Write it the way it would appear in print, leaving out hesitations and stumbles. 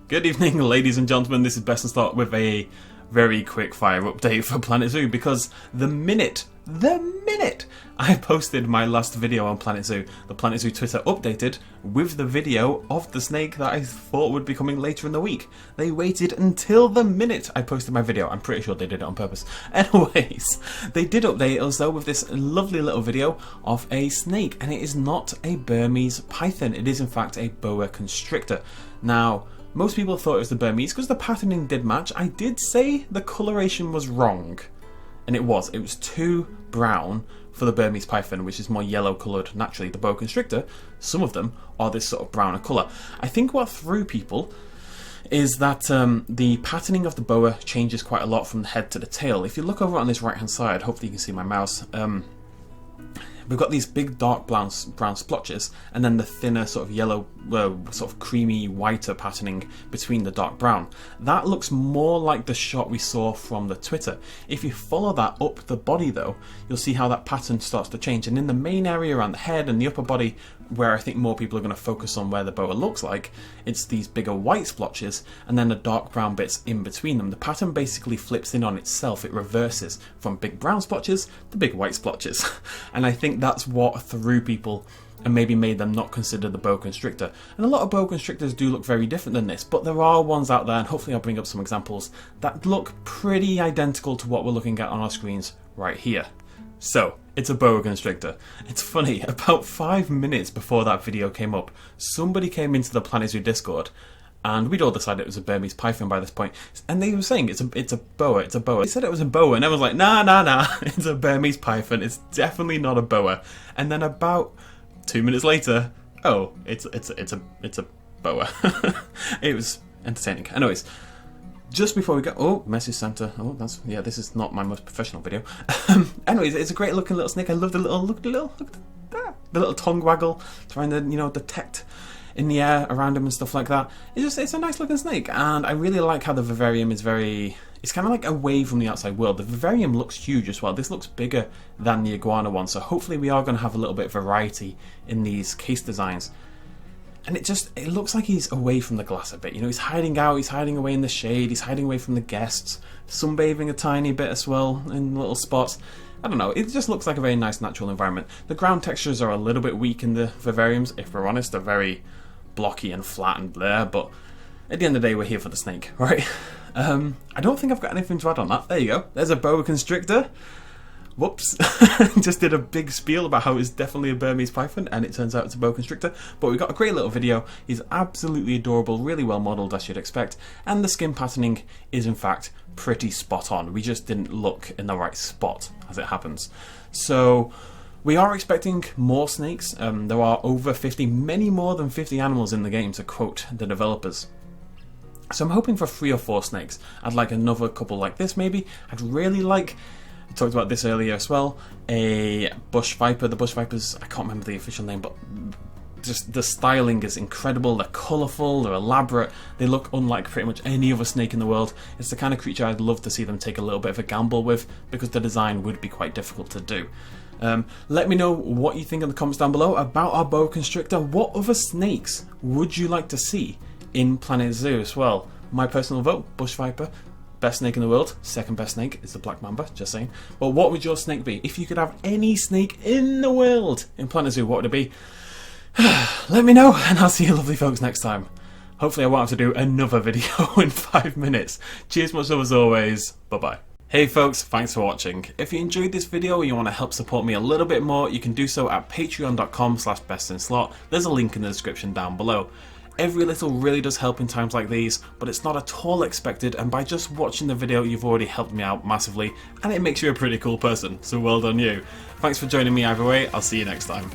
Good evening, ladies and gentlemen. This is Best in Slot with a very quick fire update for Planet Zoo, because the minute I posted my last video on Planet Zoo, the Planet Zoo Twitter updated with the video of the snake that I thought would be coming later in the week. They waited until the minute I posted my video. I'm pretty sure they did it on purpose. Anyways, they did update us though with this lovely little video of a snake, and it is not a Burmese python. It is in fact a boa constrictor. Now, most people thought it was the Burmese because the patterning did match. I did say the coloration was wrong, and it was. It was too brown for the Burmese python, which is more yellow coloured naturally. The boa constrictor, some of them are this sort of browner colour. I think what threw people is that the patterning of the boa changes quite a lot from the head to the tail. If you look over on this right hand side, hopefully you can see my mouse, we've got these big dark brown splotches, and then the thinner sort of yellow, sort of creamy whiter patterning between the dark brown. That looks more like the shot we saw from the Twitter. If you follow that up the body though, you'll see how that pattern starts to change, and in the main area around the head and the upper body, where I think more people are going to focus on where the boa looks like, it's these bigger white splotches and then the dark brown bits in between them. The pattern basically flips in on itself. It reverses from big brown splotches to big white splotches. And I think that's what threw people and maybe made them not consider the boa constrictor. And a lot of boa constrictors do look very different than this, but there are ones out there, and hopefully I'll bring up some examples, that look pretty identical to what we're looking at on our screens right here. So, it's a boa constrictor. It's funny, about 5 minutes before that video came up, somebody came into the Planet Zoo Discord, and we'd all decided it was a Burmese python by this point, and they were saying it's a boa. They said it was a boa, and everyone's like, nah, it's a Burmese python. It's definitely not a boa. And then about 2 minutes later, oh, it's a boa. It was entertaining. Anyways, just before we go, oh, message center. Oh, this is not my most professional video. Anyways, it's a great looking little snake. I love the little tongue waggle, trying to, detect in the air around him and stuff like that. It's a nice looking snake, and I really like how the vivarium is it's kind of like away from the outside world. The vivarium looks huge as well. This looks bigger than the iguana one, so hopefully we are going to have a little bit of variety in these case designs. And it looks like he's away from the glass a bit. He's hiding out, he's hiding away in the shade, he's hiding away from the guests, sunbathing a tiny bit as well in little spots. I don't know, it just looks like a very nice natural environment. The ground textures are a little bit weak in the vivariums, if we're honest. They're very blocky and flat and there, but at the end of the day, we're here for the snake, right? I don't think I've got anything to add on that. There you go, there's a boa constrictor. Whoops, just did a big spiel about how it's definitely a Burmese python, and it turns out it's a boa constrictor. But we got a great little video. He's absolutely adorable, really well modelled as you'd expect, and the skin patterning is in fact pretty spot on. We just didn't look in the right spot, as it happens. So we are expecting more snakes. There are over 50, many more than 50 animals in the game, to quote the developers. So I'm hoping for 3 or 4 snakes. I'd like another couple like this maybe. I'd really like, I talked about this earlier as well, a bush viper. The bush vipers, I can't remember the official name, but just the styling is incredible. They're colourful, they're elaborate, they look unlike pretty much any other snake in the world. It's the kind of creature I'd love to see them take a little bit of a gamble with, because the design would be quite difficult to do. Let me know what you think in the comments down below about our boa constrictor. What other snakes would you like to see in Planet Zoo as well? My personal vote, bush viper. Best snake in the world. Second best snake is the black mamba, just saying. But what would your snake be? If you could have any snake in the world in Planet Zoo, what would it be? Let me know, and I'll see you lovely folks next time. Hopefully I won't have to do another video in 5 minutes. Cheers much love as always. Bye bye. Hey folks, thanks for watching. If you enjoyed this video and you want to help support me a little bit more, you can do so at patreon.com/bestinslot. There's a link in the description down below. Every little really does help in times like these, but it's not at all expected, and by just watching the video you've already helped me out massively, and it makes you a pretty cool person, so well done you. Thanks for joining me either way, I'll see you next time.